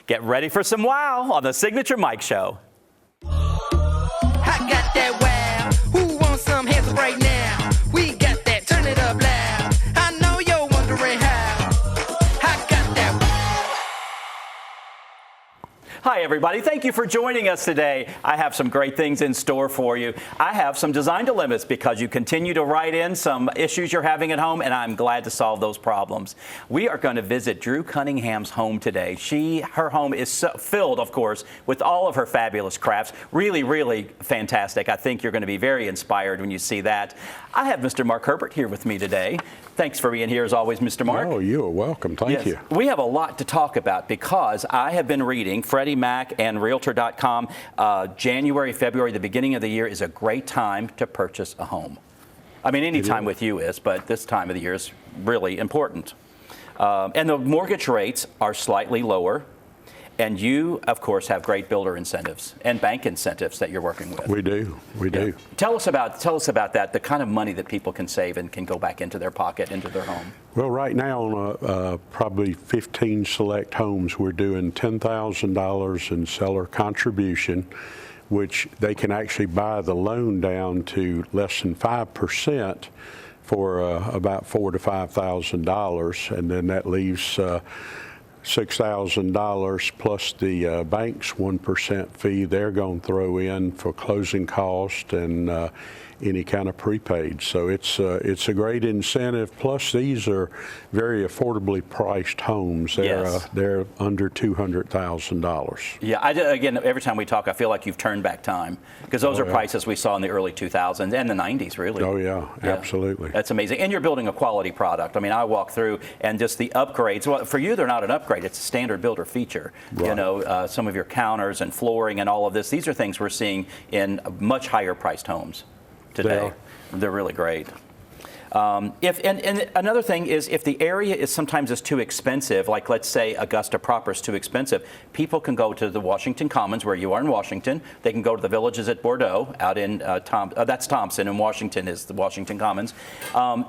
Get ready for some wow on the Signature Mike Show. I got that wow. Who wants some hands up right now? We got that. Turn it up loud. I know you're wondering how. I got that wow. Hi, everybody. Thank you for joining us today. I have some great things in store for you. I have some design dilemmas because you continue to write in some issues you're having at home, and I'm glad to solve those problems. We are going to visit Drew Cunningham's home today. Her home is so filled, of course, with all of her fabulous crafts. Really, really fantastic. I think you're going to be very inspired when you see that. I have Mr. Mark Herbert here with me today. Thanks for being here as always, Mr. Mark. Oh, you are welcome. Thank you. We have a lot to talk about because I have been reading Freddie Mac and Realtor.com. January, February, the beginning of the year is a great time to purchase a home. I mean, any time with you is, but this time of the year is really important. And the mortgage rates are slightly lower. And you, of course, have great builder incentives and bank incentives that you're working with. We do. We do. Tell us about that, the kind of money that people can save and can go back into their pocket, into their home. Well, right now on probably 15 select homes, we're doing $10,000 in seller contribution, which they can actually buy the loan down to less than 5% for about $4,000 to $5,000, and then that leaves $6,000 plus the bank's 1% fee they're going to throw in for closing cost and any kind of prepaid. So it's a great incentive. Plus, these are very affordably priced homes. They're under $200,000. Yeah, again, every time we talk, I feel like you've turned back time because those are prices we saw in the early 2000s and the 90s, really. Oh, yeah, absolutely. That's amazing. And you're building a quality product. I mean, I walk through and just the upgrades. Well, for you, they're not an upgrade. It's a standard builder feature. Right. You know, some of your counters and flooring and all of this. These are things we're seeing in much higher priced homes today. They're really great. And another thing is if the area sometimes is too expensive, like let's say Augusta proper is too expensive, people can go to the Washington Commons where you are in Washington. They can go to the Villages at Bordeaux out in that's Thompson, and Washington is the Washington Commons.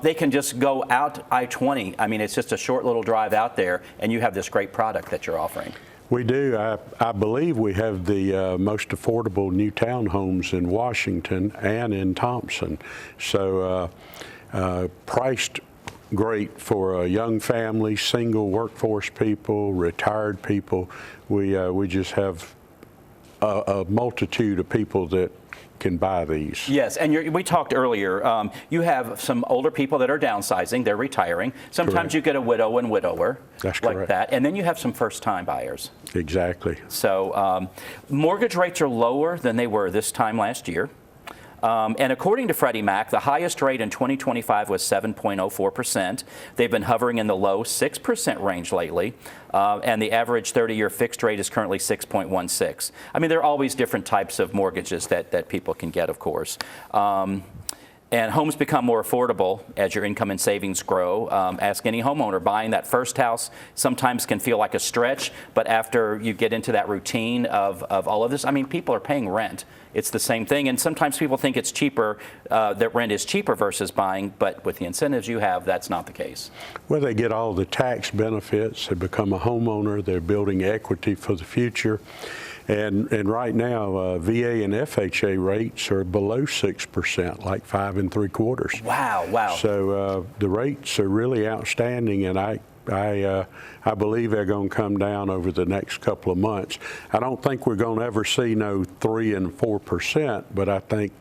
They can just go out I-20. I mean, it's just a short little drive out there, and you have this great product that you're offering. We do. I believe we have the most affordable new townhomes in Washington and in Thompson. So priced great for a young family, single workforce people, retired people. We just have a multitude of people that can buy these. Yes, and we talked earlier, you have some older people that are downsizing, they're retiring. Sometimes Correct. You get a widow and widower. That's like correct. that. And then you have some first-time buyers. Exactly. So mortgage rates are lower than they were this time last year. And according to Freddie Mac, the highest rate in 2025 was 7.04%. They've been hovering in the low 6% range lately. And the average 30-year fixed rate is currently 6.16. I mean, there are always different types of mortgages that people can get, of course. And homes become more affordable as your income and savings grow. Ask any homeowner. Buying that first house sometimes can feel like a stretch, but after you get into that routine of all of this, I mean, people are paying rent. It's the same thing, and sometimes people think it's cheaper, that rent is cheaper versus buying, but with the incentives you have, that's not the case. Well, they get all the tax benefits. They become a homeowner. They're building equity for the future. And right now, VA and FHA rates are below 6%, like 5 3/4. Wow. So the rates are really outstanding, and I believe they're going to come down over the next couple of months. I don't think we're going to ever see no 3 and 4%, but I think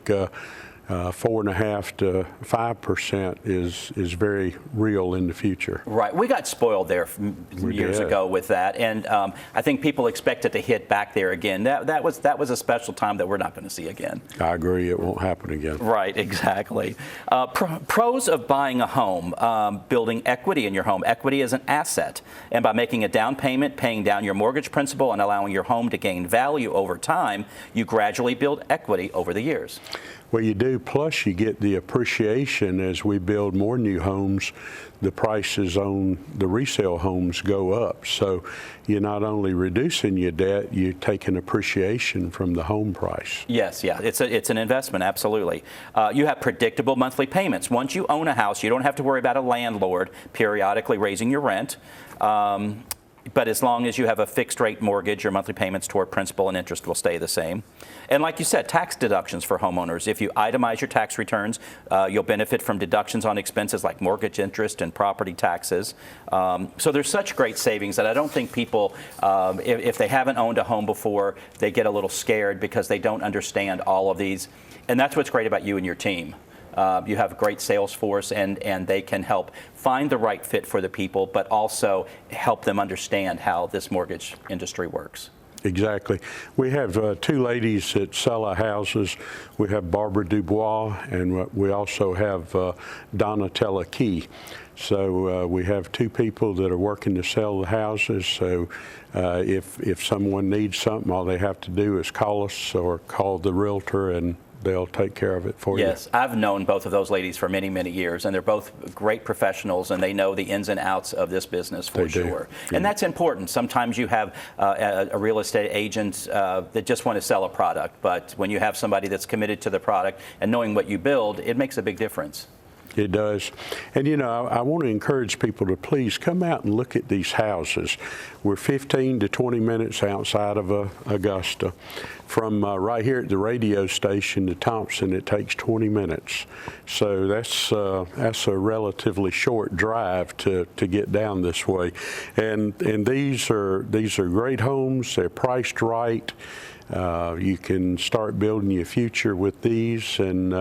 4.5% to 5% is very real in the future. Right. We got spoiled there years ago with that, and I think people expect it to hit back there again. That was a special time that we're not going to see again. I agree. It won't happen again. Right. Exactly. Pros of buying a home: building equity in your home. Equity is an asset, and by making a down payment, paying down your mortgage principal, and allowing your home to gain value over time, you gradually build equity over the years. Well, you do. Plus, you get the appreciation as we build more new homes. The prices on the resale homes go up. So you're not only reducing your debt, you're taking appreciation from the home price. Yes, yeah, it's an investment, absolutely. You have predictable monthly payments. Once you own a house, you don't have to worry about a landlord periodically raising your rent. But as long as you have a fixed rate mortgage, your monthly payments toward principal and interest will stay the same. And like you said, tax deductions for homeowners. If you itemize your tax returns, you'll benefit from deductions on expenses like mortgage interest and property taxes. So there's such great savings that I don't think people, if they haven't owned a home before, they get a little scared because they don't understand all of these. And that's what's great about you and your team. You have a great sales force, and they can help find the right fit for the people, but also help them understand how this mortgage industry works. Exactly. We have two ladies that sell our houses. We have Barbara Dubois, and we also have Donatella Key. So we have two people that are working to sell the houses. So if someone needs something, all they have to do is call us or call the realtor, and they'll take care of it for you. Yes, I've known both of those ladies for many, many years, and they're both great professionals, and they know the ins and outs of this business for sure. And that's important. Sometimes you have a real estate agent that just want to sell a product, but when you have somebody that's committed to the product and knowing what you build, it makes a big difference. It does. And you know, I want to encourage people to please come out and look at these houses. We're 15 to 20 minutes outside of Augusta. From right here at the radio station to Thompson, it takes 20 minutes. So that's a relatively short drive to get down this way. And these are great homes. They're priced right. You can start building your future with these, and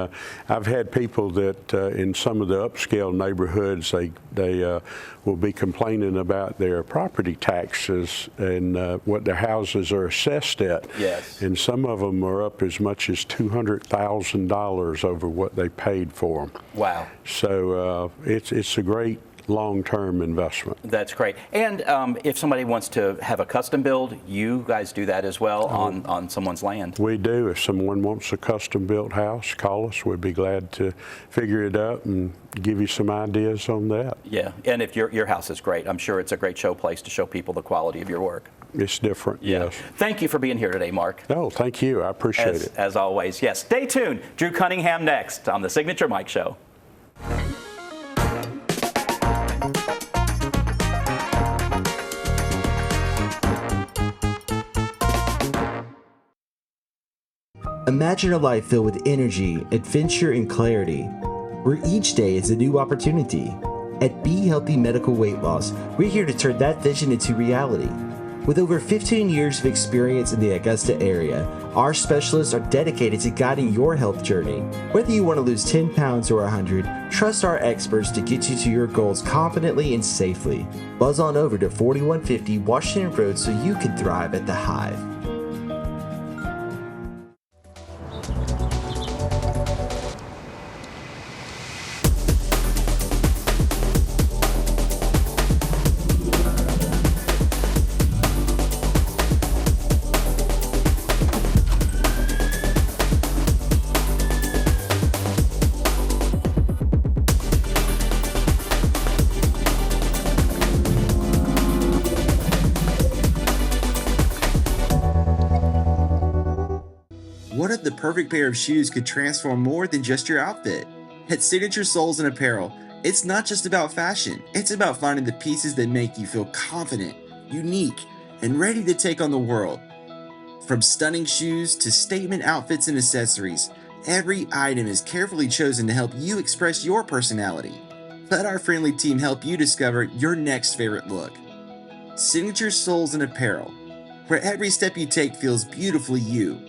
I've had people that in some of the upscale neighborhoods, they will be complaining about their property taxes and what their houses are assessed at. Yes. And some of them are up as much as $200,000 over what they paid for them. Wow. So it's a great long-term investment. That's great. And if somebody wants to have a custom build, you guys do that as well on someone's land. We do. If someone wants a custom-built house, call us. We'd be glad to figure it out and give you some ideas on that. Yeah, and if your house is great, I'm sure it's a great showplace to show people the quality of your work. It's different, yes. Thank you for being here today, Mark. Oh, thank you. I appreciate it. As always, yes. Stay tuned. Drew Cunningham next on the Signature Mike Show. Imagine a life filled with energy, adventure, and clarity, where each day is a new opportunity. At Be Healthy Medical Weight Loss, we're here to turn that vision into reality. With over 15 years of experience in the Augusta area, our specialists are dedicated to guiding your health journey. Whether you want to lose 10 pounds or 100, trust our experts to get you to your goals confidently and safely. Buzz on over to 4150 Washington Road so you can thrive at the Hive. What if the perfect pair of shoes could transform more than just your outfit? At Signature Soles and Apparel, it's not just about fashion, it's about finding the pieces that make you feel confident, unique, and ready to take on the world. From stunning shoes to statement outfits and accessories, every item is carefully chosen to help you express your personality. Let our friendly team help you discover your next favorite look. Signature Soles and Apparel, where every step you take feels beautifully you.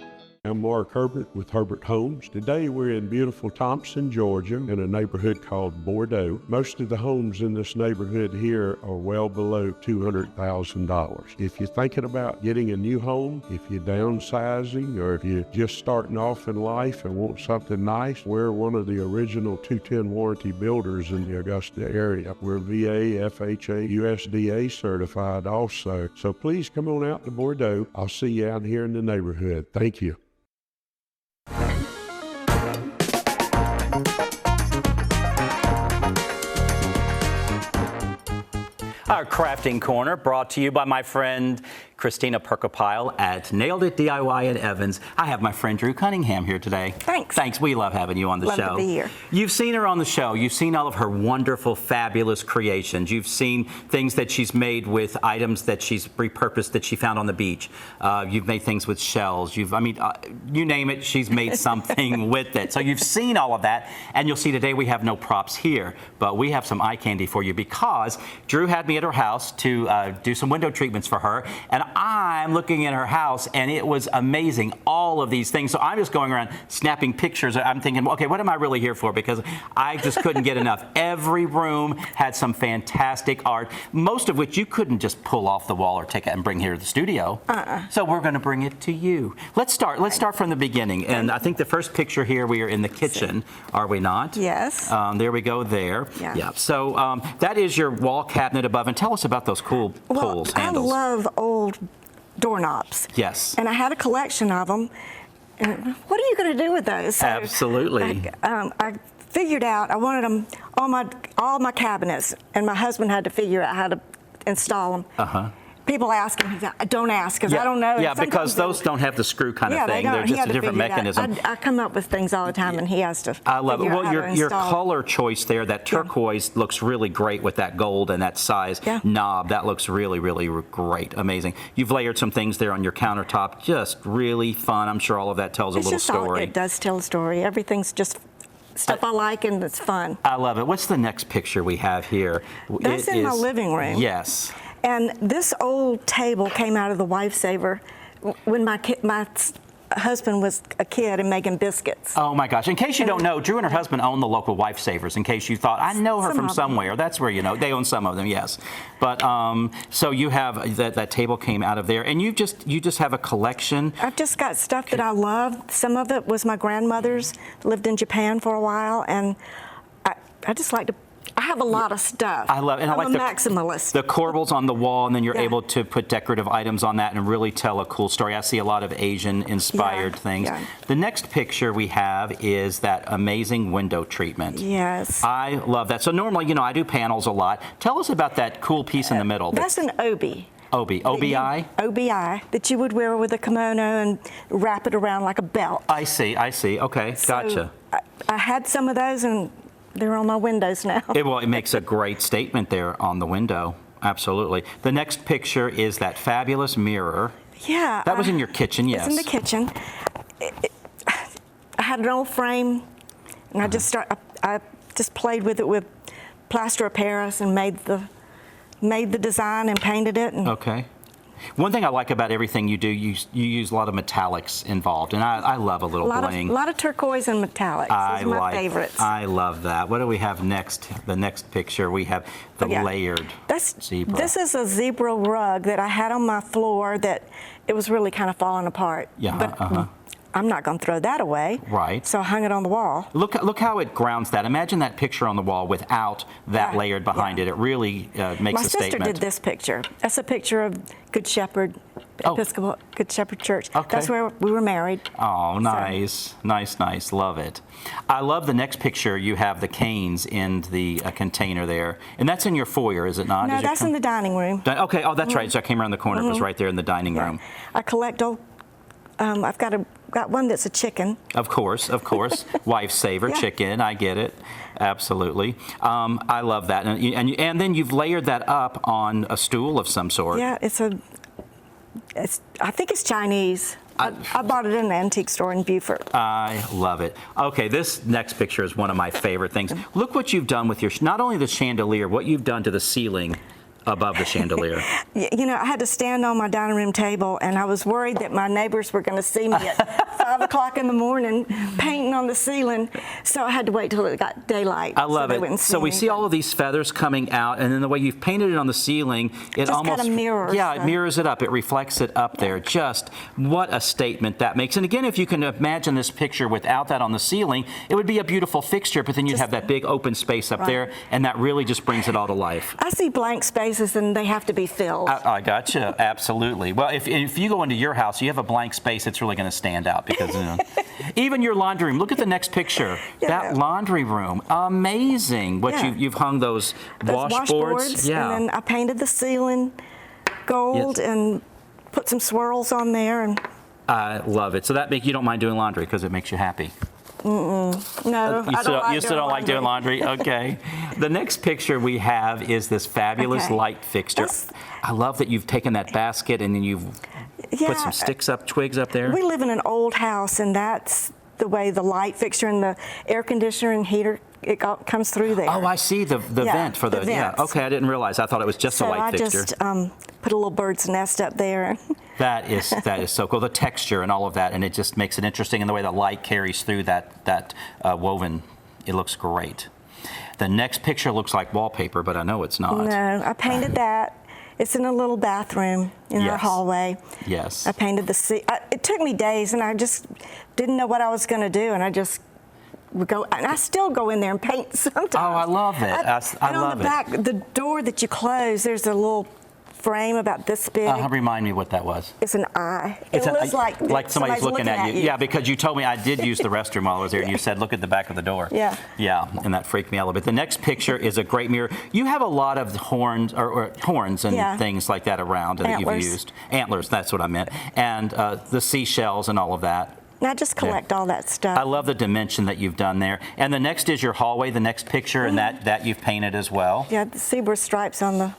I'm Mark Herbert with Herbert Homes. Today we're in beautiful Thompson, Georgia, in a neighborhood called Bordeaux. Most of the homes in this neighborhood here are well below $200,000. If you're thinking about getting a new home, if you're downsizing, or if you're just starting off in life and want something nice, we're one of the original 210 warranty builders in the Augusta area. We're VA, FHA, USDA certified also. So please come on out to Bordeaux. I'll see you out here in the neighborhood. Thank you. Our crafting corner brought to you by my friend Christina Perkopile at Nailed It DIY in Evans. I have my friend Drew Cunningham here today. Thanks. Thanks. We love having you on the Love show. to be here. You've seen her on the show. You've seen all of her wonderful, fabulous creations. You've seen things that she's made with items that she's repurposed that she found on the beach. You've made things with shells. You name it, she's made something with it. So you've seen all of that, and you'll see today we have no props here, but we have some eye candy for you because Drew had me at her house to do some window treatments for her, and I'm looking at her house, and it was amazing, all of these things. So I'm just going around snapping pictures. I'm thinking, okay, what am I really here for? Because I just couldn't get enough. Every room had some fantastic art, most of which you couldn't just pull off the wall or take it and bring here to the studio. So we're going to bring it to you. Let's start from the beginning. And I think the first picture here, we are in the kitchen, are we not? Yes. There we go there. Yeah. So that is your wall cabinet above. And tell us about those cool pulls, handles. I love old doorknobs. Yes. And I had a collection of them. And what are you going to do with those? So Absolutely. I figured out I wanted them all my cabinets, and my husband had to figure out how to install them. Uh-huh. People ask him, don't ask, because I don't know. Yeah, And because sometimes those don't have the screw kind of they thing. don't. They're He just had a to different figure it out. mechanism. I come up with things all the time, and he has to I love it. figure out Well, how to your install. color choice there, that turquoise looks really great with that gold and that size knob. That looks really, really great. Amazing. You've layered some things there on your countertop. Just really fun. I'm sure all of that tells a little story. It does tell a story. Everything's just stuff I like, and it's fun. I love it. What's the next picture we have here? That's in my living room. Yes. And this old table came out of the Wife Saver when my husband was a kid and making biscuits. Oh my gosh. In case you don't know, Drew and her husband own the local Wife Savers. In case you thought, I know her from somewhere. That's where you know. They own some of them, yes. But so you have that table came out of there, and you just have a collection. I've just got stuff that I love. Some of it was my grandmother's. Lived in Japan for a while, and I just like to. I have a lot of stuff. I love it. And I'm I like a maximalist. The corbels on the wall, and then you're able to put decorative items on that and really tell a cool story. I see a lot of Asian-inspired things. Yeah. The next picture we have is that amazing window treatment. Yes. I love that. So normally, I do panels a lot. Tell us about that cool piece in the middle. That's an obi. OBI? OBI, that you would wear with a kimono and wrap it around like a belt. I see. Okay, gotcha. So I had some of those, and they're on my windows now. It makes a great statement there on the window. Absolutely. The next picture is that fabulous mirror. Yeah. That was in your kitchen, yes. It's in the kitchen. I had an old frame, and I just played with it with plaster of Paris and made the design and painted it. And okay. One thing I like about everything you do, you use a lot of metallics involved, and I love a little bling. A lot of turquoise and metallics. Those are my favorites. I love that. What do we have next? The next picture, we have the layered zebra. This is a zebra rug that I had on my floor that it was really kind of falling apart. Yeah. But I'm not going to throw that away. Right. So I hung it on the wall. Look how it grounds that. Imagine that picture on the wall without that layered behind it. It really makes a statement. My sister did this picture. That's a picture of Good Shepherd, Episcopal Good Shepherd Church. Okay. That's where we were married. Oh, nice. Nice. Love it. I love the next picture. You have the canes in the container there. And that's in your foyer, is it not? No, that's in the dining room. Okay. Oh, that's right. So I came around the corner. It was right there in the dining room. I collect old. I've got one that's a chicken. Of course. Wife Saver chicken. I get it. Absolutely. I love that. And then you've layered that up on a stool of some sort. Yeah, I think it's Chinese. I bought it in an antique store in Beaufort. I love it. Okay, this next picture is one of my favorite things. Look what you've done with not only the chandelier, what you've done to the ceiling above the chandelier. I had to stand on my dining room table, and I was worried that my neighbors were going to see me at 5 o'clock in the morning painting on the ceiling, so I had to wait till it got daylight. I love it. So we see all of these feathers coming out, and then the way you've painted it on the ceiling, it almost kind of mirrors. Yeah, it mirrors it up. It reflects it up there. Just what a statement that makes. And again, if you can imagine this picture without that on the ceiling, it would be a beautiful fixture, but then you'd have that big open space up there, and that really just brings it all to life. I see blank space spaces and they have to be filled. I gotcha. Absolutely. Well, if you go into your house, you have a blank space, it's really going to stand out because even your laundry room. Look at the next picture. Yeah. That laundry room, amazing. What Yeah. you've hung those washboards. Yeah. And then I painted the ceiling gold and put some swirls on there. And I love it. So that you don't mind doing laundry because it makes you happy. no, You still don't like doing laundry? Okay. The next picture we have is this fabulous Okay. light fixture. I love that you've taken that basket and then you've put some twigs up there. We live in an old house, and that's the way the light fixture and the air conditioner and heater comes through there. Oh, I see the vent for the yeah. vents. Okay, I didn't realize. I thought it was just a light fixture. So I just put a little bird's nest up there. That is so cool. The texture and all of that, and it just makes it interesting in the way the light carries through that woven. It looks great. The next picture looks like wallpaper, but I know it's not. No, I painted that. It's in a little bathroom in our Yes. hallway. Yes. I painted it took me days, and I just didn't know what I was going to do, and I just would go, and I still go in there and paint sometimes. Oh, I love it. I and on love the back, the door that you close, there's a little frame about this big. Remind me what that was. It's an eye. It looks like somebody's looking at you. Yeah, because you told me I did use the restroom while I was there, and you said, look at the back of the door. Yeah. Yeah, and that freaked me out a little bit. The next picture is a great mirror. You have a lot of horns or horns and Yeah. things like that around that Antlers. you've used. Antlers, that's what I meant. And the seashells and all of that. And I just collect all that stuff. I love the dimension that you've done there. And the next is your hallway, the next picture, and that you've painted as well. Yeah, the zebra stripes on the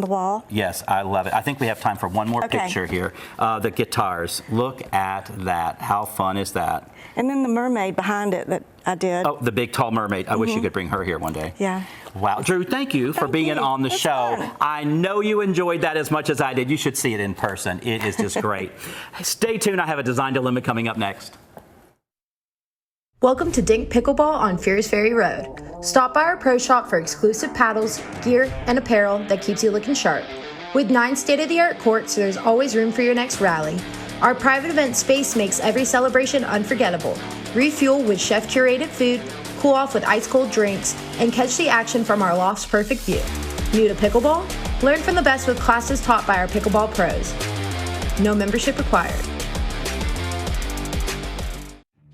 wall. Yes, I love it. I think we have time for one more Okay. picture here. The guitars. Look at that. How fun is that? And then the mermaid behind it that I did. Oh, the big tall mermaid. I wish you could bring her here one day. Yeah. Wow. Drew, thank you for Thank being you. on the It's show. fun. I know you enjoyed that as much as I did. You should see it in person. It is just great. Stay tuned. I have a Design Dilemma coming up next. Welcome to Dink Pickleball on Furious Ferry Road. Stop by our pro shop for exclusive paddles, gear, and apparel that keeps you looking sharp. With 9 state-of-the-art courts, there's always room for your next rally. Our private event space makes every celebration unforgettable. Refuel with chef-curated food, cool off with ice-cold drinks, and catch the action from our loft's perfect view. New to pickleball? Learn from the best with classes taught by our pickleball pros. No membership required.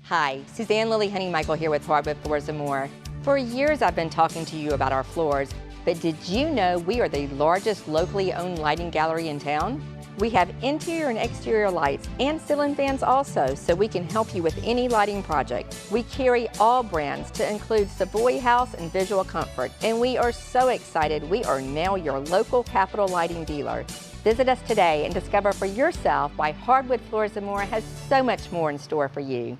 Hi, Suzanne Lily Honey-Michael here with Hardwood Floors & More. For years I've been talking to you about our floors, but did you know we are the largest locally owned lighting gallery in town? We have interior and exterior lights and ceiling fans also, so we can help you with any lighting project. We carry all brands to include Savoy House and Visual Comfort, and we are so excited we are now your local Capital Lighting dealer. Visit us today and discover for yourself why Hardwood Floors & More has so much more in store for you.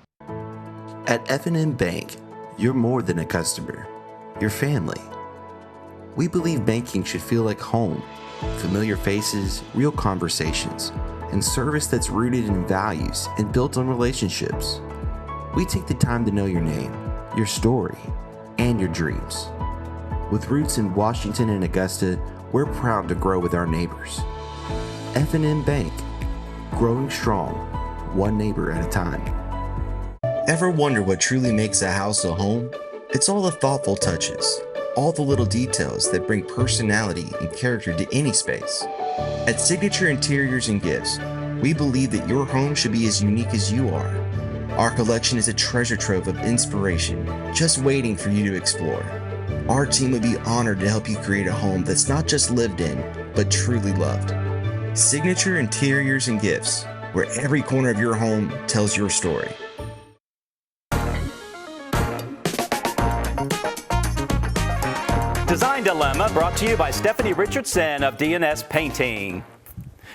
At F&M Bank, you're more than a customer. You're family. We believe banking should feel like home. Familiar faces, real conversations, and service that's rooted in values and built on relationships. We take the time to know your name, your story, and your dreams. With roots in Washington and Augusta, we're proud to grow with our neighbors. F&M Bank, growing strong, one neighbor at a time. Ever wonder what truly makes a house a home? It's all the thoughtful touches, all the little details that bring personality and character to any space. At Signature Interiors and Gifts, we believe that your home should be as unique as you are. Our collection is a treasure trove of inspiration, just waiting for you to explore. Our team would be honored to help you create a home that's not just lived in, but truly loved. Signature Interiors and Gifts, where every corner of your home tells your story. Design Dilemma brought to you by Stephanie Richardson of DNS Painting.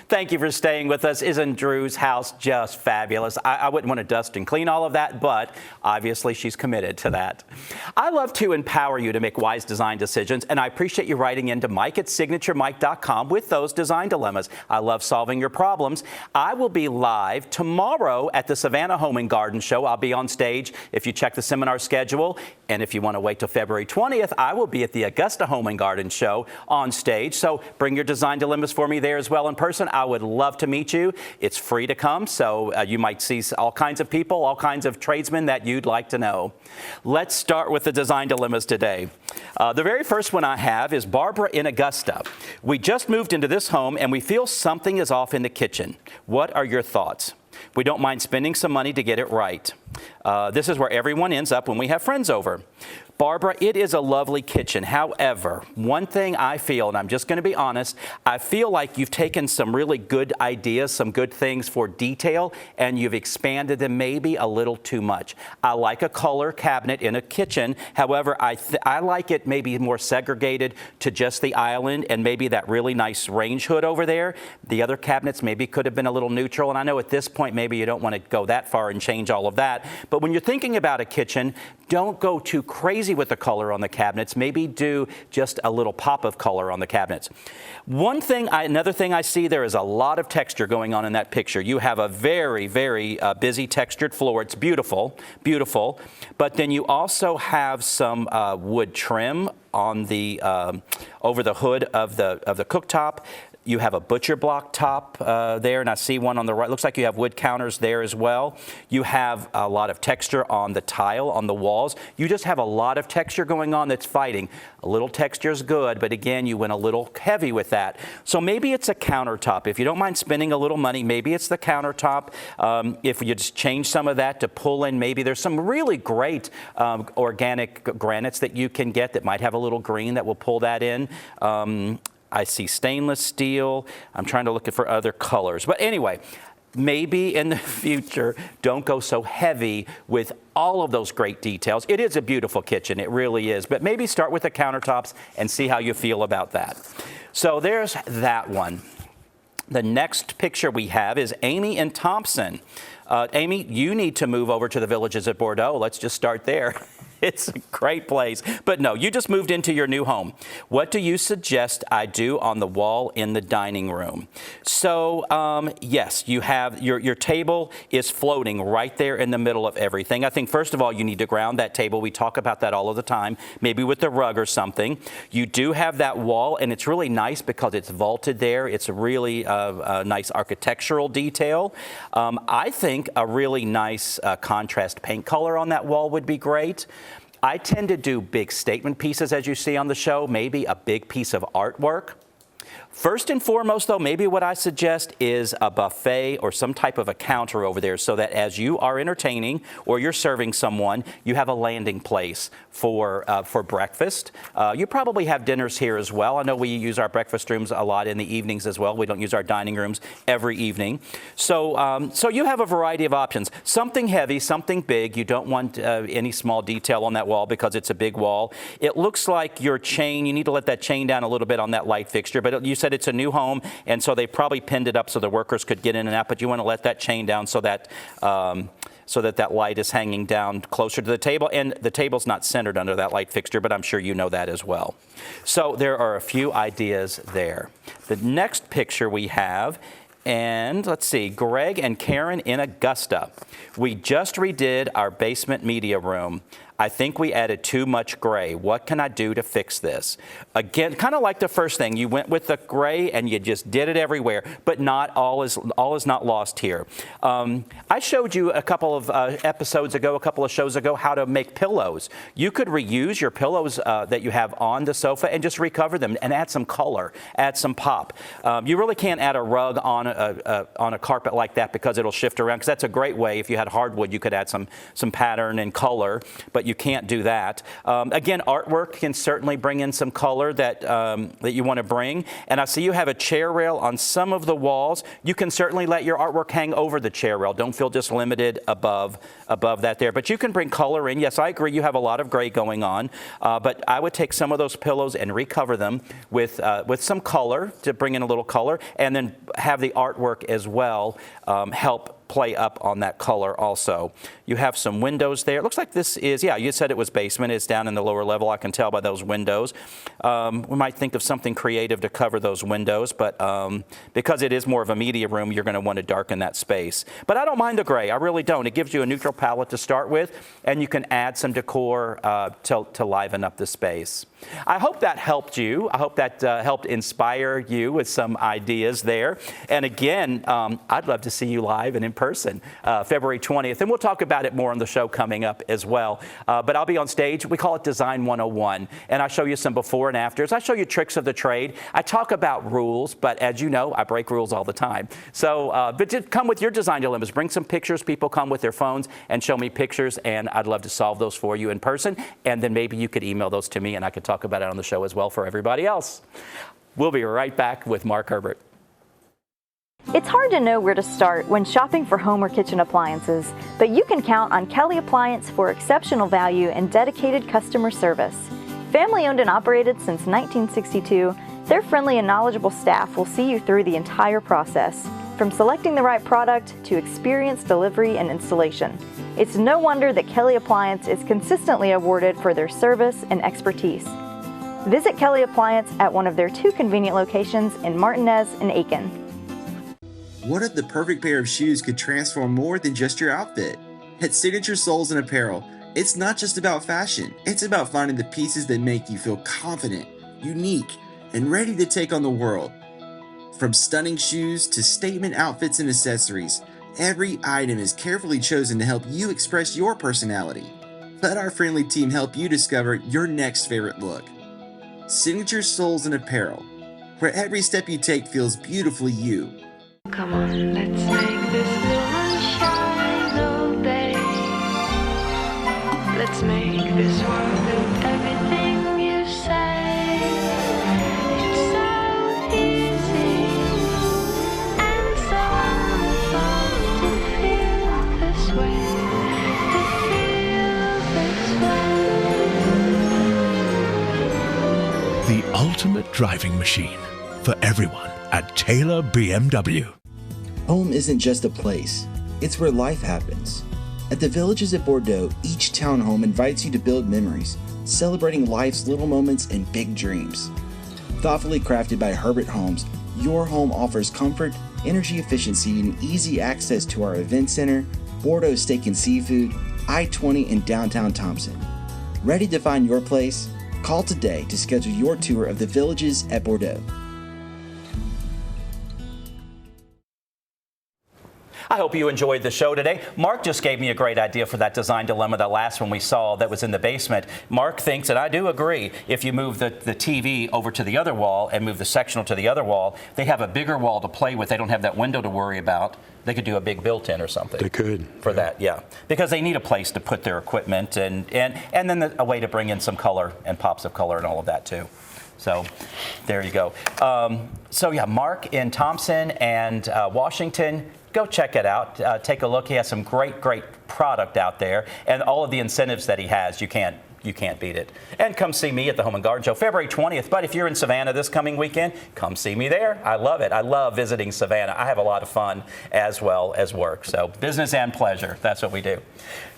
Thank you for staying with us. Isn't Drew's house just fabulous? I wouldn't want to dust and clean all of that, but obviously she's committed to that. I love to empower you to make wise design decisions, and I appreciate you writing in to Mike@signaturemike.com with those design dilemmas. I love solving your problems. I will be live tomorrow at the Savannah Home and Garden Show. I'll be on stage if you check the seminar schedule. And if you want to wait till February 20th, I will be at the Augusta Home and Garden Show on stage. So bring your design dilemmas for me there as well in person. I would love to meet you. It's free to come, so you might see all kinds of people, all kinds of tradesmen that you'd like to know. Let's start with the design dilemmas today. The very first one I have is Barbara in Augusta. We just moved into this home and we feel something is off in the kitchen. What are your thoughts? We don't mind spending some money to get it right. This is where everyone ends up when we have friends over. Barbara, it is a lovely kitchen. However, one thing I feel, and I'm just going to be honest, I feel like you've taken some really good ideas, some good things for detail, and you've expanded them maybe a little too much. I like a color cabinet in a kitchen. However, I like it maybe more segregated to just the island and maybe that really nice range hood over there. The other cabinets maybe could have been a little neutral, and I know at this point maybe you don't want to go that far and change all of that. But when you're thinking about a kitchen, don't go too crazy with the color on the cabinets. Maybe do just a little pop of color on the cabinets. Another thing I see, there is a lot of texture going on in that picture. You have a very, very busy textured floor. It's beautiful, beautiful. But then you also have some wood trim on the over the hood of the cooktop. You have a butcher block top there, and I see one on the right. Looks like you have wood counters there as well. You have a lot of texture on the tile, on the walls. You just have a lot of texture going on that's fighting. A little texture is good, but again, you went a little heavy with that. So maybe it's a countertop. If you don't mind spending a little money, maybe it's the countertop. If you just change some of that to pull in, maybe there's some really great organic granites that you can get that might have a little green that will pull that in. I see stainless steel. I'm trying to look for other colors. But anyway, maybe in the future, don't go so heavy with all of those great details. It is a beautiful kitchen, it really is. But maybe start with the countertops and see how you feel about that. So there's that one. The next picture we have is Amy in Thompson. Amy, you need to move over to the Villages at Bordeaux. Let's just start there. It's a great place. But no, you just moved into your new home. What do you suggest I do on the wall in the dining room? So, yes, you have your table is floating right there in the middle of everything. I think, first of all, you need to ground that table. We talk about that all of the time, maybe with the rug or something. You do have that wall, and it's really nice because it's vaulted there. It's a really nice architectural detail. I think a really nice contrast paint color on that wall would be great. I tend to do big statement pieces, as you see on the show, maybe a big piece of artwork. First and foremost, though, maybe what I suggest is a buffet or some type of a counter over there so that as you are entertaining or you're serving someone, you have a landing place for breakfast. You probably have dinners here as well. I know we use our breakfast rooms a lot in the evenings as well. We don't use our dining rooms every evening. So, so you have a variety of options. Something heavy, something big. You don't want any small detail on that wall because it's a big wall. It looks like your chain, you need to let that chain down a little bit on that light fixture, but you said it's a new home, and so they probably pinned it up so the workers could get in and out, but you want to let that chain down so that that light is hanging down closer to the table, and the table's not centered under that light fixture, but I'm sure you know that as well. So there are a few ideas there. The next picture we have, and let's see, Greg and Karen in Augusta. We just redid our basement media room. I think we added too much gray. What can I do to fix this? Again, kind of like the first thing, you went with the gray and you just did it everywhere, but not all is not lost here. I showed you a couple of episodes ago, a couple of shows ago, how to make pillows. You could reuse your pillows that you have on the sofa and just recover them and add some color, add some pop. You really can't add a rug on a carpet like that because it'll shift around, because that's a great way. If you had hardwood, you could add some pattern and color, but you can't do that. Again, artwork can certainly bring in some color that you want to bring. And I see you have a chair rail on some of the walls. You can certainly let your artwork hang over the chair rail. Don't feel just limited above that there. But you can bring color in. Yes, I agree, you have a lot of gray going on. But I would take some of those pillows and recover them with some color to bring in a little color, and then have the artwork as well help play up on that color also. You have some windows there. It looks like this is, yeah, you said it was basement. It's down in the lower level. I can tell by those windows. We might think of something creative to cover those windows, but because it is more of a media room, you're going to want to darken that space. But I don't mind the gray. I really don't. It gives you a neutral palette to start with, and you can add some decor to liven up the space. I hope that helped you. I hope that helped inspire you with some ideas there. And again, I'd love to see you live and in person February 20th. And we'll talk about it more on the show coming up as well. But I'll be on stage. We call it Design 101. And I show you some before and afters. I show you tricks of the trade. I talk about rules, but as you know, I break rules all the time. So, but just come with your design dilemmas. Bring some pictures. People come with their phones and show me pictures, and I'd love to solve those for you in person. And then maybe you could email those to me, and I could talk about it on the show as well for everybody else. We'll be right back with Mark Herbert. It's hard to know where to start when shopping for home or kitchen appliances, but you can count on Kelly Appliance for exceptional value and dedicated customer service. Family owned and operated since 1962, their friendly and knowledgeable staff will see you through the entire process, from selecting the right product to experienced delivery and installation. It's no wonder that Kelly Appliance is consistently awarded for their service and expertise. Visit Kelly Appliance at one of their 2 convenient locations in Martinez and Aiken. What if the perfect pair of shoes could transform more than just your outfit? At Signature Soles and Apparel, it's not just about fashion, it's about finding the pieces that make you feel confident, unique, and ready to take on the world. From stunning shoes to statement outfits and accessories, every item is carefully chosen to help you express your personality. Let our friendly team help you discover your next favorite look. Signature Soles and Apparel, where every step you take feels beautifully you. Come on, let's make this moment shine all day. Let's make this world with everything you say. It's so easy and so wonderful to feel this way. To feel this way. The ultimate driving machine for everyone at Taylor BMW. Home isn't just a place, it's where life happens. At the Villages at Bordeaux, each townhome invites you to build memories, celebrating life's little moments and big dreams. Thoughtfully crafted by Herbert Homes, your home offers comfort, energy efficiency, and easy access to our event center, Bordeaux Steak and Seafood, I-20 in downtown Thompson. Ready to find your place? Call today to schedule your tour of the Villages at Bordeaux. I hope you enjoyed the show today. Mark just gave me a great idea for that design dilemma, that last one we saw that was in the basement. Mark thinks, and I do agree, if you move the TV over to the other wall and move the sectional to the other wall, they have a bigger wall to play with. They don't have that window to worry about. They could do a big built-in or something. They could. For that, yeah. Because they need a place to put their equipment and then a way to bring in some color and pops of color and all of that too. So there you go. So yeah, Mark in Thompson and Washington. Go check it out. Take a look. He has some great product out there, and all of the incentives that he has, you can't beat it. And come see me at the Home and Garden Show February 20th. But if you're in Savannah this coming weekend, come see me there. I love it. I love visiting Savannah. I have a lot of fun as well as work. So business and pleasure. That's what we do.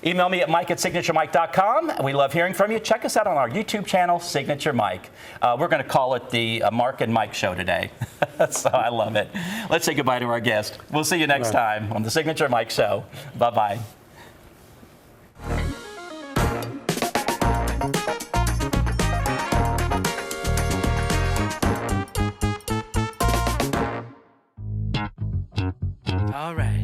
Email me at mike@signaturemike.com. We love hearing from you. Check us out on our YouTube channel, Signature Mike. We're going to call it the Mark and Mike Show today. So I love it. Let's say goodbye to our guest. We'll see you next time on the Signature Mike Show. Bye-bye. All right.